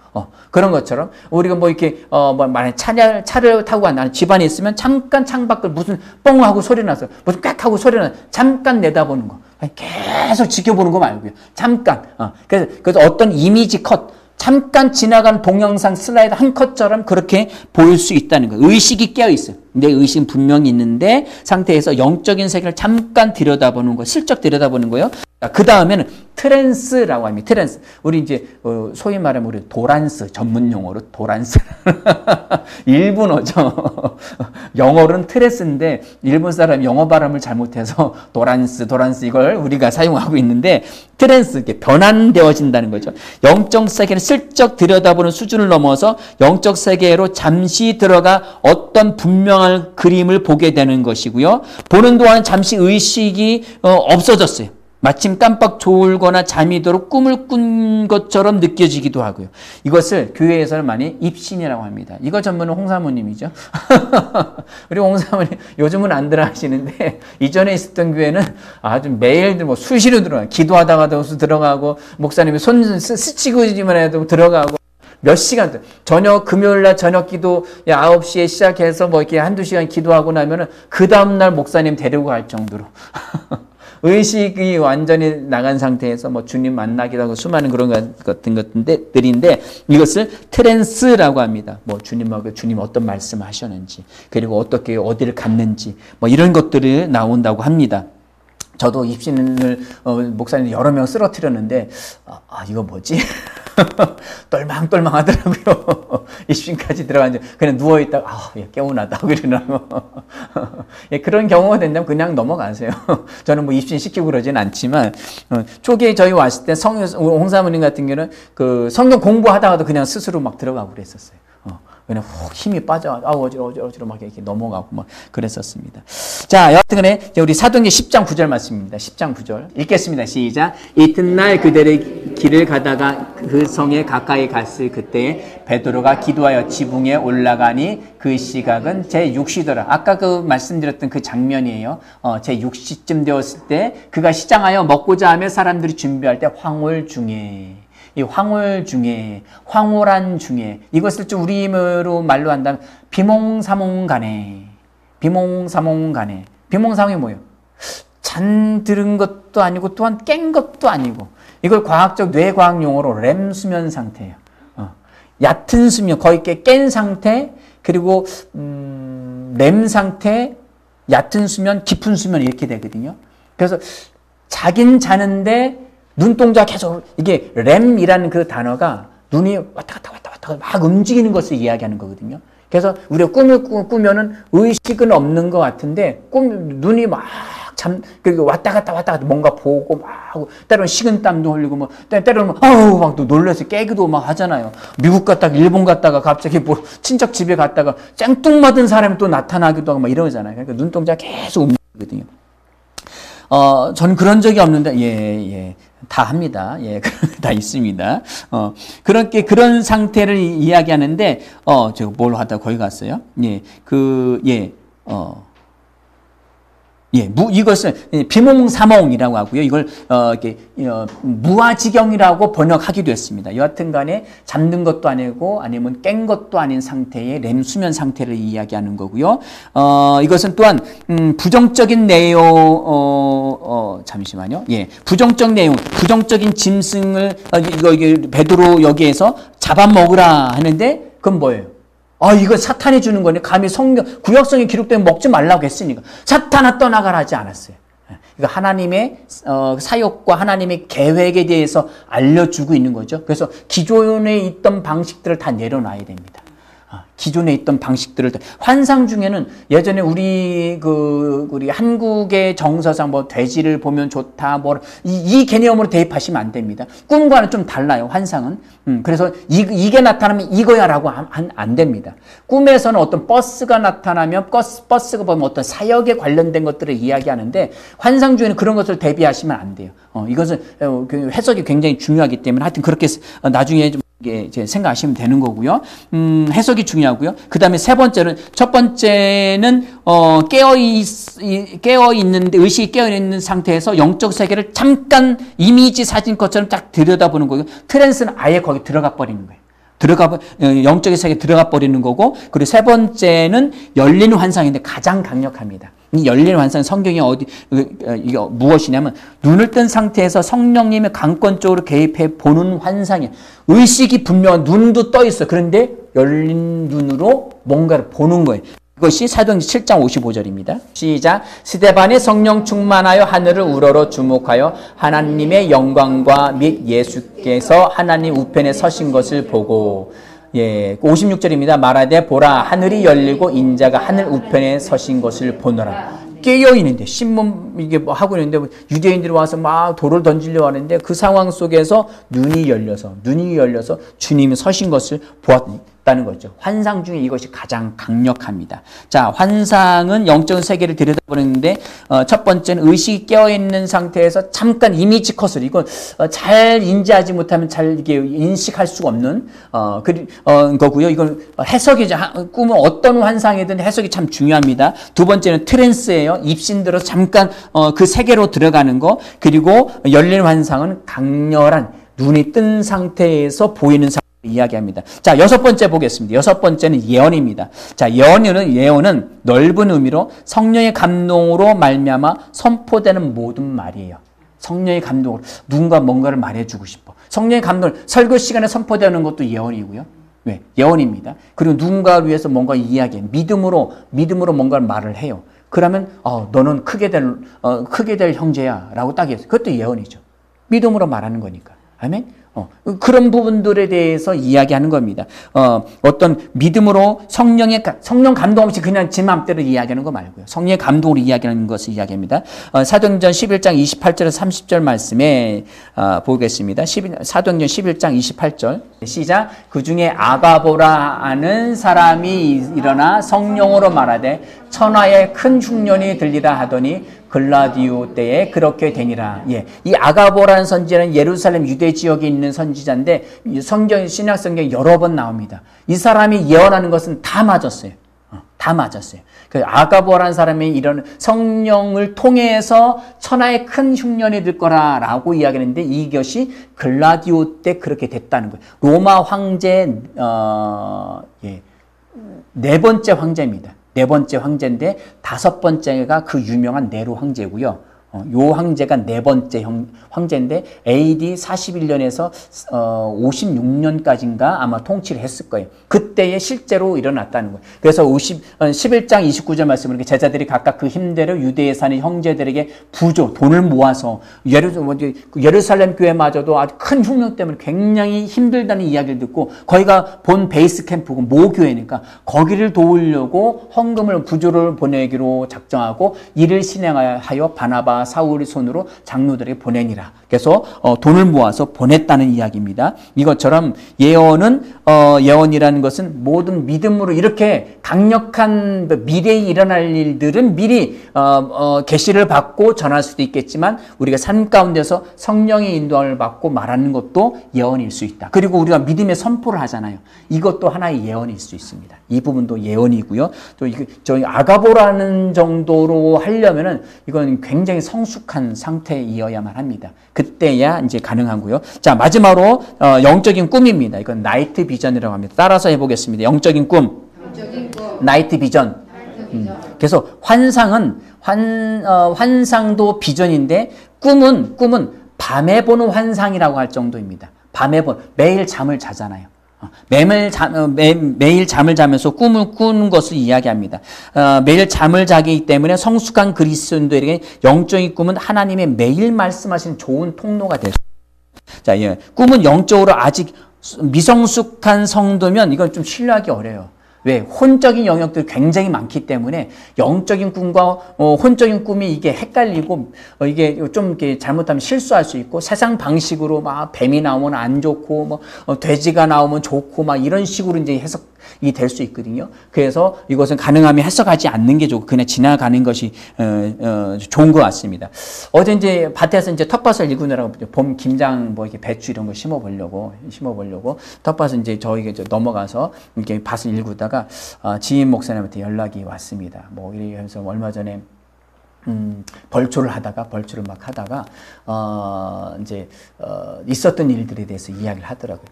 그런 것처럼 우리가 뭐 이렇게 만약 차를 타고 나는 집안에 있으면 잠깐 창밖을 무슨 뻥 하고 소리 나서 무슨 꽥 하고 소리 나서 잠깐 내다보는 거. 계속 지켜보는 거 말고요. 잠깐. 그래서 어떤 이미지 컷, 잠깐 지나가는 동영상 슬라이드 한 컷처럼 그렇게 보일 수 있다는 거예요. 의식이 깨어 있어요. 내 의식은 분명히 있는데 상태에서 영적인 세계를 잠깐 들여다보는 거, 슬쩍 들여다보는 거예요. 그 다음에는 트랜스라고 합니다. 트랜스. 우리 이제 소위 말하면 우리 도란스 전문 용어로 도란스. 일본어죠. 영어로는 트랜스인데 일본 사람이 영어 발음을 잘못해서 도란스 이걸 우리가 사용하고 있는데 트랜스, 이렇게 변환되어진다는 거죠. 영적 세계를 슬쩍 들여다보는 수준을 넘어서 영적 세계로 잠시 들어가 어떤 분명한 그림을 보게 되는 것이고요. 보는 동안 잠시 의식이 없어졌어요. 마침 깜빡 졸거나 잠이 들어 꿈을 꾼 것처럼 느껴지기도 하고요. 이것을 교회에서는 많이 입신이라고 합니다. 이거 전문은 홍사모님이죠. 우리 홍사모님 요즘은 안 들어 하시는데 이전에 있었던 교회는 아주 매일 뭐 수시로 들어가고 기도하다가도 들어가고 목사님이 손 스치고지만 해도 들어가고 몇 시간, 저녁, 금요일날 저녁 기도 9시에 시작해서 뭐 이렇게 한두 시간 기도하고 나면은 그 다음날 목사님 데리고 갈 정도로. 의식이 완전히 나간 상태에서 뭐 주님 만나기도 하고 수많은 그런 같은 것들인데 이것을 트랜스라고 합니다. 뭐 주님하고 주님 어떤 말씀 하셨는지, 그리고 어떻게 어디를 갔는지, 뭐 이런 것들이 나온다고 합니다. 저도 입신을 목사님 여러 명 쓰러뜨렸는데 이거 뭐지? 똘망똘망 하더라고요. 입신까지 들어간 그냥 누워있다가 개운하다 그러더라고요. 그런 경우가 된다면 그냥 넘어가세요. 저는 뭐 입신 시키고 그러진 않지만 초기에 저희 왔을 때 홍사모님 같은 경우는 그 성경 공부하다가도 그냥 스스로 막 들어가고 그랬었어요. 그냥 훅 힘이 빠져가지고 어지러워 막 이렇게 넘어가고 막 그랬었습니다. 자, 여하튼간에 우리 사도행전 10장 9절 말씀입니다. 10장 9절 읽겠습니다. 시작. 이튿날 그들의 길을 가다가 그 성에 가까이 갔을 그때 베드로가 기도하여 지붕에 올라가니 그 시각은 제6시더라. 아까 그 말씀드렸던 그 장면이에요. 제6시쯤 되었을 때 그가 시장하여 먹고자 하며 사람들이 준비할 때 황홀 중에, 이 황홀 중에, 황홀한 중에, 이것을 좀 우리 말로 한다면 비몽사몽간에, 비몽사몽간에. 비몽사몽이 뭐예요? 잠들은 것도 아니고 또한 깬 것도 아니고, 이걸 과학적 뇌과학 용어로 렘 수면 상태예요. 얕은 수면, 거의 깬 상태, 그리고 렘 상태, 얕은 수면, 깊은 수면 이렇게 되거든요. 그래서 자긴 자는데 눈동자 계속, 이게 렘이라는 그 단어가 눈이 왔다 갔다 막 움직이는 것을 이야기하는 거거든요. 그래서 우리가 꿈을 꾸면은 의식은 없는 것 같은데 눈이 막 그리고 왔다 갔다 뭔가 보고 막 하고, 때로는 식은땀도 흘리고, 뭐, 때로는 막 또 놀라서 깨기도 막 하잖아요. 미국 갔다가 일본 갔다가 갑자기 뭐 친척 집에 갔다가 짱뚱맞은 사람이 또 나타나기도 하고 막 이러잖아요. 그러니까 눈동자 계속 움직이거든요. 저는 그런 적이 없는데, 다 합니다. 다 있습니다. 그런 상태를 이야기하는데, 제가 뭘 하다 거기 갔어요? 이것은 비몽사몽이라고 하고요. 이걸 무아지경이라고 번역하기도 했습니다. 여하튼 간에 잠든 것도 아니고 아니면 깬 것도 아닌 상태의 렘 수면 상태를 이야기하는 거고요. 이것은 또한 부정적인 내용, 잠시만요. 부정적 내용, 부정적인 짐승을 베드로 여기에서 잡아먹으라 하는데 그건 뭐예요? 이거 사탄이 주는 거네. 감히 구약성에 기록되면 먹지 말라고 했으니까. 사탄아 떠나가라 하지 않았어요. 그러니까 하나님의 사역과 하나님의 계획에 대해서 알려주고 있는 거죠. 그래서 기존에 있던 방식들을 다 내려놔야 됩니다. 기존에 있던 방식들을 환상 중에는 예전에 우리 한국의 정서상 뭐 돼지를 보면 좋다 이 개념으로 대입하시면 안 됩니다. 꿈과는 좀 달라요. 환상은. 그래서 이게 나타나면 이거야라고 안 됩니다. 꿈에서는 어떤 버스가 나타나면 버스가 보면 어떤 사역에 관련된 것들을 이야기하는데 환상 중에는 그런 것을 대비하시면 안 돼요. 이것은 해석이 굉장히 중요하기 때문에 하여튼 그렇게 나중에 좀 이제 생각하시면 되는 거고요. 해석이 중요하고요. 그 다음에 첫 번째는 깨어있는데, 의식이 깨어있는 상태에서 영적 세계를 잠깐 이미지 사진 것처럼 딱 들여다보는 거고요. 트랜스는 아예 거기 들어가 버리는 거예요. 영적인 세계에 들어가 버리는 거고, 그리고 세 번째는 열리는 환상인데 가장 강력합니다. 이 열리는 환상, 성경이 이게 무엇이냐면, 눈을 뜬 상태에서 성령님의 강권 쪽으로 개입해 보는 환상이에요. 의식이 분명한 눈도 떠 있어요. 그런데 열린 눈으로 뭔가를 보는 거예요. 이것이 사도행전 7장 55절입니다. 시작. 스데반이 성령 충만하여 하늘을 우러러 주목하여 하나님의 영광과 및 예수께서 하나님 우편에 서신 것을 보고, 예, 56절입니다. 말하되 보라 하늘이 열리고 인자가 하늘 우편에 서신 것을 보노라. 깨어 있는데 신문 이게 뭐 하고 있는데 유대인들이 와서 막 돌을 던지려고 하는데 그 상황 속에서 눈이 열려서 주님이 서신 것을 보았다는 거죠. 환상 중에 이것이 가장 강력합니다. 자, 환상은 영적 세계를 들여다보는데 첫 번째는 의식이 깨어 있는 상태에서 잠깐 이미지 컷을 이건 잘 인지하지 못하면 잘 이게 인식할 수가 없는 거고요. 이건 해석이죠. 꿈은 어떤 환상이든 해석이 참 중요합니다. 두 번째는 트랜스예요. 입신들어서 잠깐 그 세계로 들어가는 거. 그리고 열린 환상은 강렬한 눈이 뜬 상태에서 보이는 상황을 이야기합니다. 자, 여섯 번째 보겠습니다. 여섯 번째는 예언입니다. 자, 예언은 넓은 의미로 성령의 감동으로 말미암아 선포되는 모든 말이에요. 성령의 감동으로 누군가 뭔가를 말해주고 싶어. 성령의 감동을 설교 시간에 선포되는 것도 예언이고요. 왜? 예언입니다. 그리고 누군가를 위해서 뭔가 이야기해. 믿음으로 뭔가를 말을 해요. 그러면 너는 크게 될 형제야 라고 딱 했어요. 그것도 예언이죠. 믿음으로 말하는 거니까. 아멘. 그런 부분들에 대해서 이야기하는 겁니다. 어떤 믿음으로 성령 감동 없이 그냥 지 마음대로 이야기하는 거 말고요. 성령의 감동으로 이야기하는 것을 이야기합니다. 사도행전 11장 28절에서 30절 말씀에 보겠습니다. 사도행전 11장 28절 시작. 그 중에 아가보라 하는 사람이 일어나 성령으로 말하되 천하에 큰 흉년이 들리라 하더니 글라디오 때에 그렇게 되니라. 예, 이 아가보라는 선지자는 예루살렘 유대 지역에 있는 선지자인데 신약 성경에 여러 번 나옵니다. 이 사람이 예언하는 것은 다 맞았어요. 다 맞았어요. 그 아가보라는 사람이 이런 성령을 통해서 천하에 큰 흉년이 들 거라라고 이야기하는데 이것이 글라디오 때 그렇게 됐다는 거예요. 로마 황제 네 번째 황제입니다. 네 번째 황제인데 다섯 번째가 그 유명한 네로 황제고요. 요 황제가 네 번째 황제인데 AD 41년에서 56년까지인가 아마 통치를 했을 거예요. 그때에 실제로 일어났다는 거예요. 그래서 11장 29절 말씀을 이렇게 제자들이 각각 그 힘대로 유대에 사는 형제들에게 돈을 모아서 예루살렘 교회마저도 아주 큰 흉년 때문에 굉장히 힘들다는 이야기를 듣고 거기가 본 베이스 캠프고 모교회니까 거기를 도우려고 헌금을 부조를 보내기로 작정하고 이를 실행하여 바나바 사울의 손으로 장로들에게 보내니라. 그래서 돈을 모아서 보냈다는 이야기입니다. 이것처럼 예언이라는 것은 모든 믿음으로 이렇게 강력한 미래에 일어날 일들은 미리 계시를 받고 전할 수도 있겠지만 우리가 삶 가운데서 성령의 인도함을 받고 말하는 것도 예언일 수 있다. 그리고 우리가 믿음의 선포를 하잖아요. 이것도 하나의 예언일 수 있습니다. 이 부분도 예언이고요. 또 저희 아가보라는 정도로 하려면은 이건 굉장히 성숙한 상태이어야만 합니다. 그때야 이제 가능하고요. 자, 마지막으로 영적인 꿈입니다. 이건 나이트 비전이라고 합니다. 따라서 해보겠습니다. 영적인 꿈. 나이트 비전. 그래서 환상은 환상도 비전인데 꿈은 밤에 보는 환상이라고 할 정도입니다. 매일 잠을 자잖아요. 매일 잠을 자면서 꿈을 꾸는 것을 이야기합니다. 매일 잠을 자기 때문에 성숙한 그리스도인들에게 영적인 꿈은 하나님의 매일 말씀하시는 좋은 통로가 될 수 있습니다. 자, 예. 꿈은 영적으로 아직 미성숙한 성도면 이건 좀 신뢰하기 어려워요. 왜? 혼적인 영역들이 굉장히 많기 때문에 영적인 꿈과 혼적인 꿈이 이게 헷갈리고 이게 좀 이렇게 잘못하면 실수할 수 있고 세상 방식으로 막 뱀이 나오면 안 좋고 뭐 돼지가 나오면 좋고 막 이런 식으로 이제 해석이 될 수 있거든요. 그래서 이것은 가능하면 해석하지 않는 게 좋고 그냥 지나가는 것이 좋은 것 같습니다. 어제 이제 밭에서 이제 텃밭을 일구느라고 봄 김장 뭐 이렇게 배추 이런 거 심어보려고 텃밭을 이제 저희가 이제 넘어가서 이렇게 밭을 일구다가 지인 목사님한테 연락이 왔습니다. 뭐 이래서 얼마 전에 벌초를 막 하다가 이제 있었던 일들에 대해서 이야기를 하더라고요.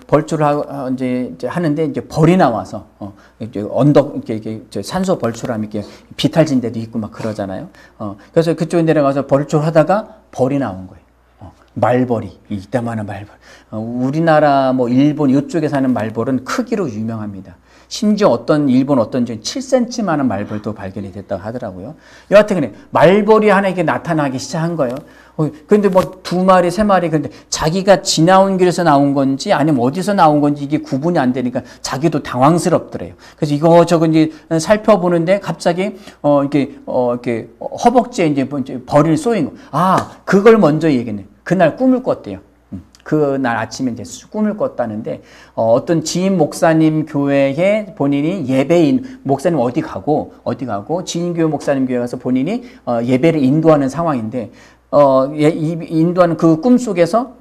벌초를 이제 하는데 이제 벌이 나와서 이제 언덕 이렇게 산소 벌초를 하면 이렇게 비탈진 데도 있고 막 그러잖아요. 그래서 그쪽에 내려가서 벌초를 하다가 벌이 나온 거예요. 말벌이 이따만한 말벌. 우리나라 뭐 일본 이쪽에 사는 말벌은 크기로 유명합니다. 심지어 일본 어떤 7cm만한 말벌도 발견이 됐다고 하더라고요. 여하튼 그래, 말벌이 하나 이렇게 나타나기 시작한 거예요. 근데 뭐 2마리, 3마리, 근데 자기가 지나온 길에서 나온 건지 아니면 어디서 나온 건지 이게 구분이 안 되니까 자기도 당황스럽더래요. 그래서 이거저거 이제 살펴보는데 갑자기, 이렇게 허벅지에 이제 벌이 쏘인 거. 그걸 먼저 얘기했네. 그날 꿈을 꿨대요. 그날 아침에 이제 꿈을 꿨다는데, 어떤 지인 목사님 교회에 본인이 예배인, 목사님 어디 가고, 지인교회 목사님 교회 가서 본인이, 예배를 인도하는 상황인데, 인도하는 그 꿈 속에서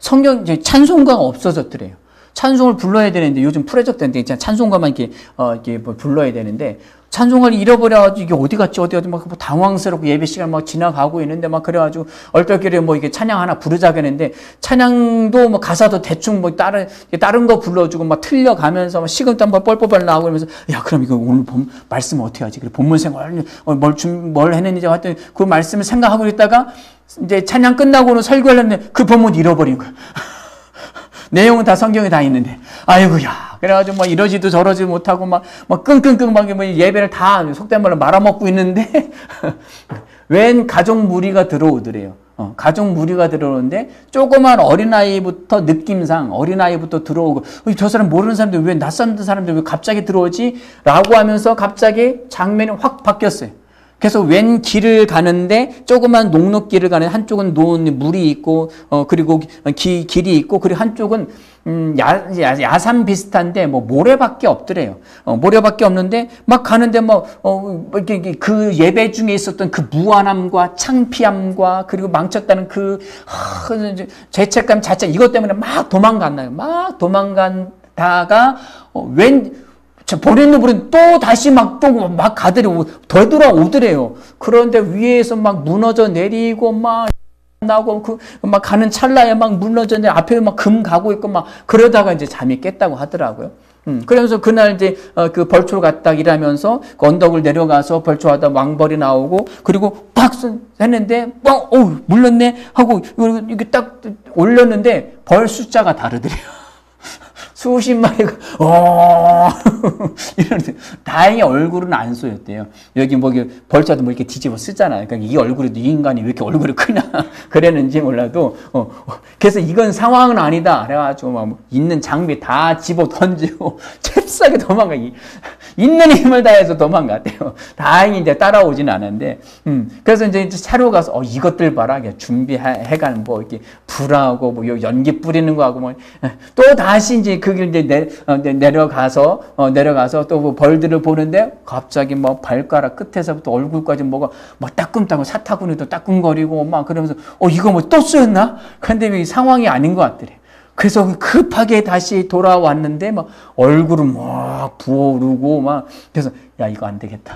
성경, 이제 찬송가가 없어졌더래요. 찬송을 불러야 되는데, 요즘 프로젝트인데, 찬송가만 이렇게 불러야 되는데, 찬송가를 잃어버려가지고 이게 어디 갔지 막 당황스럽고 예배 시간 막 지나가고 있는데 막 그래가지고 얼떨결에 뭐 이게 찬양 하나 부르자고 했는데 찬양도 뭐 가사도 대충 뭐 다른 거 불러주고 막 틀려가면서 막 식은땀 뻘뻘 나오고 그러면서 야, 그럼 이거 오늘 말씀 어떻게 하지? 그래, 본문 생활 뭘 했는지 하여튼 그 말씀을 생각하고 있다가 이제 찬양 끝나고는 설교하려는데 그 본문 잃어버린 거야. 내용은 다 성경에 다 있는데, 아이고야. 그래가지고 이러지도 저러지도 못하고 끙끙끙 예배를 다 속된 말로 말아먹고 있는데, 웬 가족 무리가 들어오더래요. 가족 무리가 들어오는데, 조그만 어린아이부터 느낌상, 어린아이부터 들어오고, 저 사람 모르는 사람들 왜 낯선 사람들 왜 갑자기 들어오지? 라고 하면서 갑자기 장면이 확 바뀌었어요. 그래서 웬 길을 가는데 조그만 녹록길을 가는데 한쪽은 놓은 물이 있고 그리고 길이 있고 그리고 한쪽은 야산 비슷한데 뭐 모래밖에 없더래요. 모래밖에 없는데 막 가는데 그 예배 중에 있었던 그 무안함과 창피함과 그리고 망쳤다는 그 죄책감 자체 이것 때문에 막 도망갔나요. 막 도망간다가 버리는 또 다시 막 가더래요. 되돌아오더래요. 그런데 위에서 막 무너져 내리고 막 나고 막 가는 찰나에 막 무너져 내리고 앞에 막 금 가고 있고 막 그러다가 이제 잠이 깼다고 하더라고요. 그러면서 그날 이제 그 벌초 갔다 일하면서 그 언덕을 내려가서 벌초하다 왕벌이 나오고 그리고 팍 했는데 물렀네 하고 이렇게 딱 올렸는데 벌 숫자가 다르더래요. 수십 마리가 이러는데 다행히 얼굴은 안 쏘였대요. 여기 벌자도 이렇게 뒤집어 쓰잖아요. 그러니까 이 얼굴에도 이 인간이 왜 이렇게 얼굴이 크냐 그랬는지 몰라도 그래서 이건 상황은 아니다. 그래가지고 있는 장비 다 집어 던지고 잽싸게 도망가. 있는 힘을 다해서 도망갔대요. 다행히 이제 따라오진 않았는데 그래서 이제 차로 가서 이것들 봐라. 준비해간 이렇게 불하고 연기 뿌리는 거하고 또 다시 이제 그 길 이제 내려가서 또 벌들을 보는데 갑자기 발가락 끝에서부터 얼굴까지 따끔따끔 사타구니도 따끔거리고 막 그러면서 이거 또 쏘였나? 근데 상황이 아닌 것 같더래. 그래서 급하게 다시 돌아왔는데 얼굴은 부어오르고 그래서 야 이거 안 되겠다.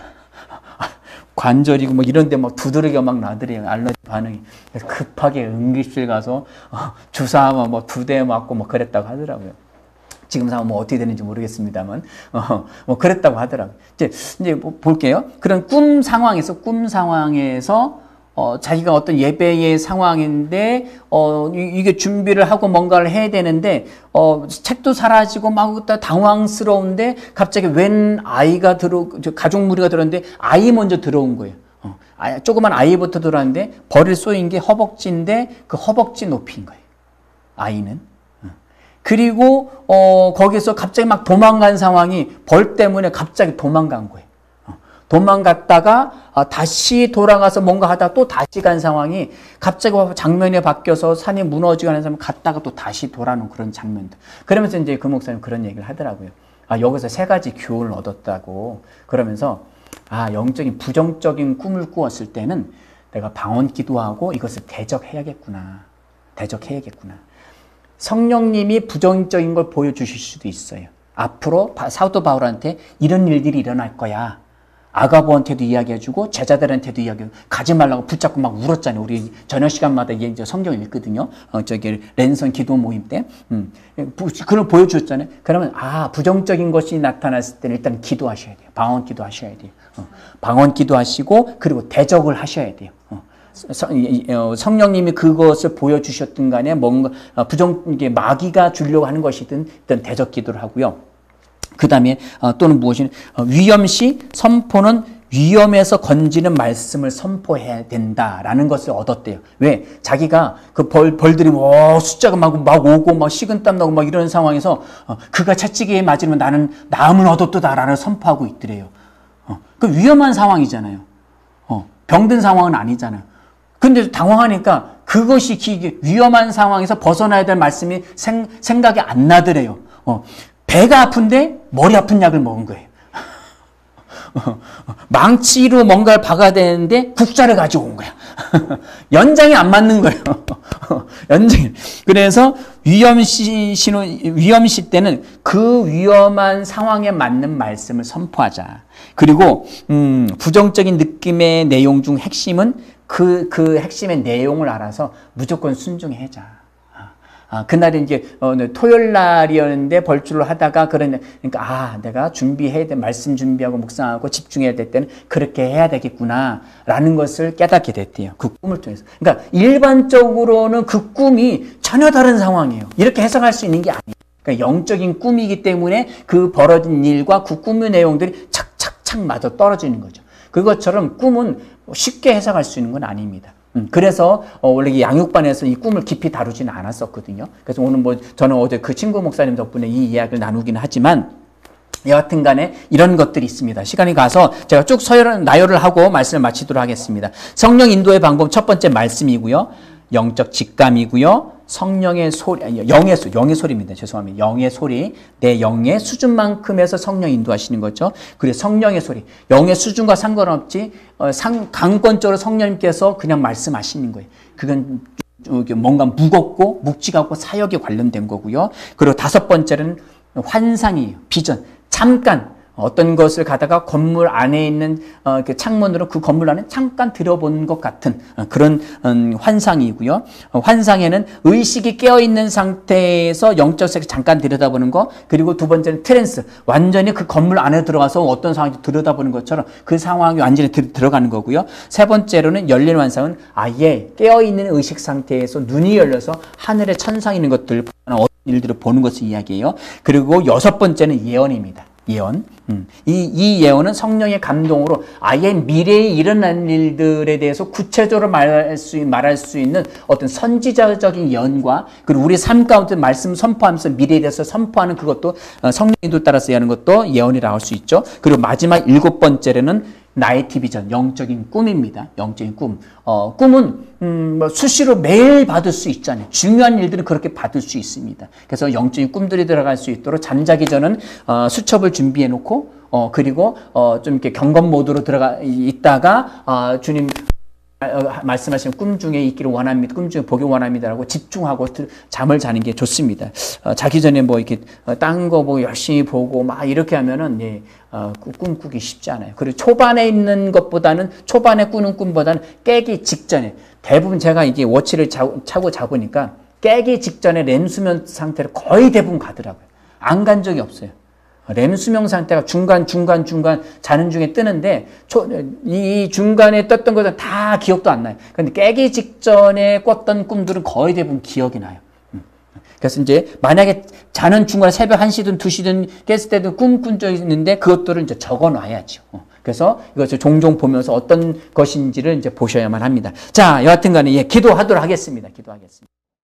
관절이고 이런데 두드러기가 나더래요. 알러지 반응이. 그래서 급하게 응급실 가서 주사하면 2대 맞고 그랬다고 하더라고요. 지금 상황 어떻게 되는지 모르겠습니다만, 그랬다고 하더라고요. 이제 볼게요. 그런 꿈 상황에서, 자기가 어떤 예배의 상황인데, 이게 준비를 하고 뭔가를 해야 되는데, 책도 사라지고 당황스러운데, 갑자기 웬 아이가 가족 무리가 들어오는데, 아이 먼저 들어온 거예요. 조그만 아이부터 들어왔는데, 벌을 쏘인 게 허벅지인데, 그 허벅지 높이인 거예요. 아이는. 그리고 거기서 갑자기 도망간 상황이 벌 때문에 갑자기 도망간 거예요. 도망갔다가 다시 돌아가서 뭔가 하다가 또 다시 간 상황이 갑자기 장면이 바뀌어서 산이 무너지고 하는 사람 갔다가 또 다시 돌아오는 그런 장면들. 그러면서 이제 그 목사님 그런 얘기를 하더라고요. 여기서 3가지 교훈을 얻었다고. 그러면서 영적인 부정적인 꿈을 꾸었을 때는 내가 방언 기도하고 이것을 대적해야겠구나. 성령님이 부정적인 걸 보여주실 수도 있어요. 앞으로 사도 바울한테 이런 일들이 일어날 거야. 아가보한테도 이야기해주고 제자들한테도 이야기해주고 가지 말라고 붙잡고 울었잖아요. 우리 저녁 시간마다 이제 성경 읽거든요. 랜선 기도 모임 때. 그걸 보여줬잖아요. 그러면 부정적인 것이 나타났을 때는 일단 기도하셔야 돼요. 방언 기도하셔야 돼요. 방언 기도하시고 그리고 대적을 하셔야 돼요. 성령님이 그것을 보여주셨든 간에 뭔가 이게 마귀가 주려고 하는 것이든 일단 대적 기도를 하고요. 그 다음에 또는 무엇이 위험시 선포는 위험에서 건지는 말씀을 선포해야 된다라는 것을 얻었대요. 왜? 자기가 그 벌들이 숫자가 막 오고 막 식은땀 나고 막 이런 상황에서 그가 채찍에 맞으면 나는 나음을 얻었도다라는 선포하고 있더래요. 그 위험한 상황이잖아요. 병든 상황은 아니잖아요. 근데 당황하니까 그것이 위험한 상황에서 벗어나야 될 말씀이 생각이 안 나더래요. 배가 아픈데 머리 아픈 약을 먹은 거예요. 망치로 뭔가를 박아야 되는데 국자를 가지고 온 거야. 연장이 안 맞는 거예요. 연장이. 그래서 위험시 때는 그 위험한 상황에 맞는 말씀을 선포하자. 그리고 부정적인 느낌의 내용 중 핵심은 그 핵심의 내용을 알아서 무조건 순종해자. 그날이 이제 토요일 날이었는데 벌주를 하다가 그러니까 내가 준비해야 돼, 말씀 준비하고 묵상하고 집중해야 될 때는 그렇게 해야 되겠구나라는 것을 깨닫게 됐대요. 그 꿈을 통해서. 그러니까 일반적으로는 그 꿈이 전혀 다른 상황이에요. 이렇게 해석할 수 있는 게 아니에요. 그러니까 영적인 꿈이기 때문에 그 벌어진 일과 그 꿈의 내용들이 착착착 맞아 떨어지는 거죠. 그것처럼 꿈은 쉽게 해석할 수 있는 건 아닙니다. 그래서 원래 양육반에서 이 꿈을 깊이 다루지는 않았었거든요. 그래서 오늘 저는 어제 그 친구 목사님 덕분에 이 이야기를 나누기는 하지만 여하튼 간에 이런 것들이 있습니다. 시간이 가서 제가 쭉 나열을 하고 말씀을 마치도록 하겠습니다. 성령 인도의 방법 첫 번째 말씀이고요. 영적 직감이고요. 성령의 소리, 영의 소리입니다. 죄송합니다. 영의 소리. 내 영의 수준만큼에서 성령 인도하시는 거죠. 그리고 성령의 소리. 영의 수준과 상관없이 강권적으로 성령님께서 그냥 말씀하시는 거예요. 그건 뭔가 무겁고 묵직하고 사역에 관련된 거고요. 그리고 다섯 번째는 환상이에요. 비전. 잠깐 어떤 것을 가다가 건물 안에 있는 창문으로 그 건물 안에 잠깐 들여본 것 같은 그런 환상이고요. 환상에는 의식이 깨어있는 상태에서 영적 세계 잠깐 들여다보는 거, 그리고 두 번째는 트랜스, 완전히 그 건물 안에 들어가서 어떤 상황인지 들여다보는 것처럼 그 상황이 완전히 들어가는 거고요. 세 번째로는 열린 환상은 아예 깨어있는 의식 상태에서 눈이 열려서 하늘에 천상 있는 것들, 어떤 일들을 보는 것을 이야기해요. 그리고 여섯 번째는 예언입니다. 예언. 이 예언은 성령의 감동으로 아예 미래에 일어날 일들에 대해서 구체적으로 말할 수 있는 어떤 선지자적인 예언과, 그리고 우리 삶 가운데 말씀 선포하면서 미래에 대해서 선포하는 그것도 성령 인도 따라서 하는 것도 예언이라고 할 수 있죠. 그리고 마지막 일곱 번째로는 나이트 비전, 영적인 꿈입니다. 영적인 꿈. 꿈은 수시로 매일 받을 수 있잖아요. 중요한 일들은 그렇게 받을 수 있습니다. 그래서 영적인 꿈들이 들어갈 수 있도록 잠자기 전은 수첩을 준비해 놓고 그리고 좀 이렇게 경건 모드로 들어가 있다가 주님 말씀하시는 꿈 중에 있기를 원합니다. 꿈 중에 보기 원합니다라고 집중하고 잠을 자는 게 좋습니다. 자기 전에 이렇게 딴 거 열심히 보고 막 이렇게 하면은 꿈 꾸기 쉽지 않아요. 그리고 초반에 있는 것보다는, 초반에 꾸는 꿈보다는 깨기 직전에, 대부분 제가 이게 워치를 차고 자보니까 깨기 직전에 렘 수면 상태로 거의 대부분 가더라고요. 안 간 적이 없어요. 렘 수면 상태가 중간 자는 중에 뜨는데 이 중간에 떴던 것은 다 기억도 안 나요. 그런데 깨기 직전에 꿨던 꿈들은 거의 대부분 기억이 나요. 그래서 이제 만약에 자는 중간에 새벽 1시든 2시든 깼을 때도 꿈 꾼 적이 있는데 그것들을 이제 적어 놔야죠. 그래서 이것을 종종 보면서 어떤 것인지를 이제 보셔야만 합니다. 자, 여하튼 간에 기도하도록 하겠습니다. 기도하겠습니다.